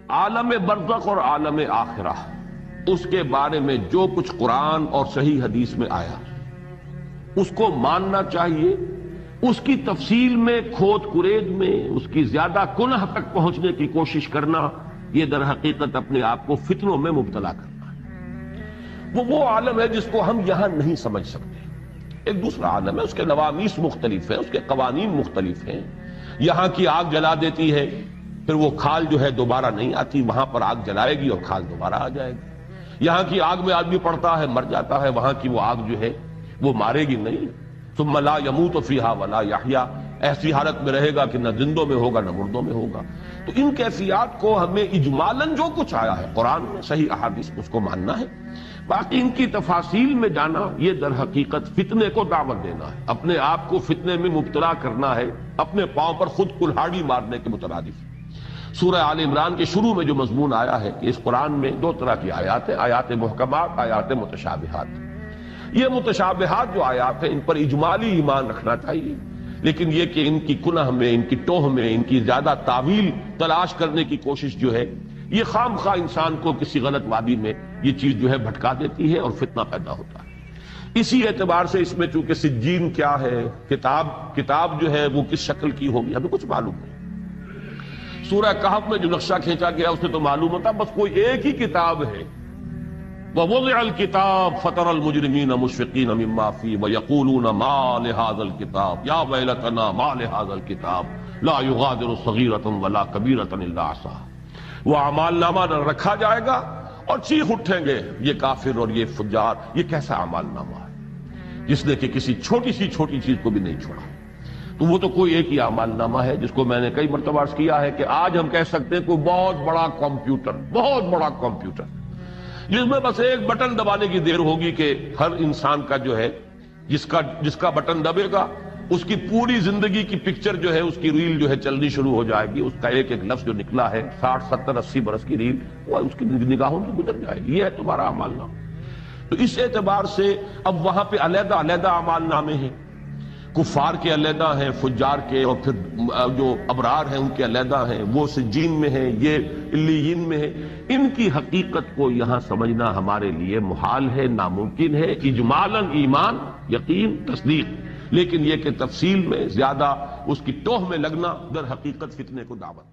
عالم برزخ اور عالم آخرہ، اس کے بارے میں جو کچھ قرآن اور صحیح حدیث میں آیا اس کو ماننا چاہیے. اس کی تفصیل میں کھود کرید میں اس کی زیادہ کنہ تک پہنچنے کی کوشش کرنا، یہ در حقیقت اپنے آپ کو فتنوں میں مبتلا کرنا ہے. وہ عالم ہے جس کو ہم یہاں نہیں سمجھ سکتے. ایک دوسرا عالم ہے، اس کے نوامیس مختلف ہیں، اس کے قوانین مختلف ہیں. یہاں کی آگ جلا دیتی ہے، پھر وہ کھال جو ہے دوبارہ نہیں آتی، وہاں پر آگ جلائے گی اور کھال دوبارہ آ جائے گی. یہاں کی آگ میں آدمی پڑتا ہے مر جاتا ہے، وہاں کی وہ آگ جو ہے وہ مارے گی نہیں. ثم لا يموت فيها ولا يحيا، ایسی حالت میں رہے گا کہ نہ زندوں میں ہوگا نہ مردوں میں ہوگا. تو ان کیفیات کو ہمیں اجمالاً جو کچھ آیا ہے قرآن میں صحیح احادیث اس کو ماننا ہے. باقی ان کی تفاصیل میں جانا یہ در حقیقت فتنے کو دعوت دینا ہے، اپنے آپ کو فتنے میں مبتلا کرنا ہے، اپنے پاؤں پر خود کلہاڑی مارنے کے مترادف. سورہ آل عمران کے شروع میں جو مضمون آیا ہے کہ اس قرآن میں دو طرح کی آیات ہیں، آیات محکمات، آیات متشابہات. یہ متشابہات جو آیات ہیں ان پر اجمالی ایمان رکھنا چاہیے، لیکن یہ کہ ان کی کنہ میں، ان کی ٹوہ میں، ان کی زیادہ تعویل تلاش کرنے کی کوشش جو ہے یہ خام خواہ انسان کو کسی غلط وادی میں یہ چیز جو ہے بھٹکا دیتی ہے اور فتنہ پیدا ہوتا ہے. اسی اعتبار سے اس میں چونکہ سجین کیا ہے، کتاب جو ہے وہ کس شکل کی ہوگی ہمیں کچھ معلوم نہیں. سورہ کہف میں جو نقشہ کھینچا گیا اس سے تو معلوم ہوتا بس کوئی ایک ہی کتاب ہے. وَوُضِعَ الْكِتَابُ فَتَرَى الْمُجْرِمِينَ مُشْفِقِينَ مِمَّا فِيهِ وَيَقُولُونَ مَا لِهَذَا الْكِتَابِ يَا وَيْلَتَنَا مَا لِهَذَا الْكِتَابِ لَا يُغَادِرُ صَغِيرَةً وَلَا كَبِيرَةً إِلَّا أَحْصَاهَا. وہ اعمال نامہ رکھا جائے گا اور چیخ اٹھیں گے یہ کافر اور یہ فجار، یہ کیسا اعمال نامہ ہے جس نے کہ کسی چھوٹی سی چھوٹی چیز کو بھی نہیں چھوڑا. تو وہ تو کوئی ایک ہی اعمال نامہ ہے جس کو میں نے کئی مرتبہ عرض کیا ہے کہ آج ہم کہہ سکتے ہیں کوئی بہت بڑا کمپیوٹر جس میں بس ایک بٹن دبانے کی دیر ہوگی کہ ہر انسان کا جو ہے جس کا بٹن دبے گا اس کی پوری زندگی کی پکچر جو ہے اس کی ریل جو ہے چلنی شروع ہو جائے گی. اس کا ایک ایک لفظ جو نکلا ہے 60 70 80 برس کی ریل وہ اس کی نگاہوں سے گزر جائے گی. یہ ہے تمہارا اعمال نامہ. تو اس اعتبار سے اب وہاں پہ علیحدہ اعمال نامے ہیں، کفار کے علیحدہ ہیں، فجار کے، اور پھر جو ابرار ہیں ان کے علیحدہ ہیں، وہ سجین میں ہیں، یہ علیین میں ہیں. ان کی حقیقت کو یہاں سمجھنا ہمارے لیے محال ہے، ناممکن ہے. اجمالاً ایمان، یقین، تصدیق، لیکن یہ کہ تفصیل میں زیادہ اس کی ٹوہ میں لگنا در حقیقت فتنے کو دعوت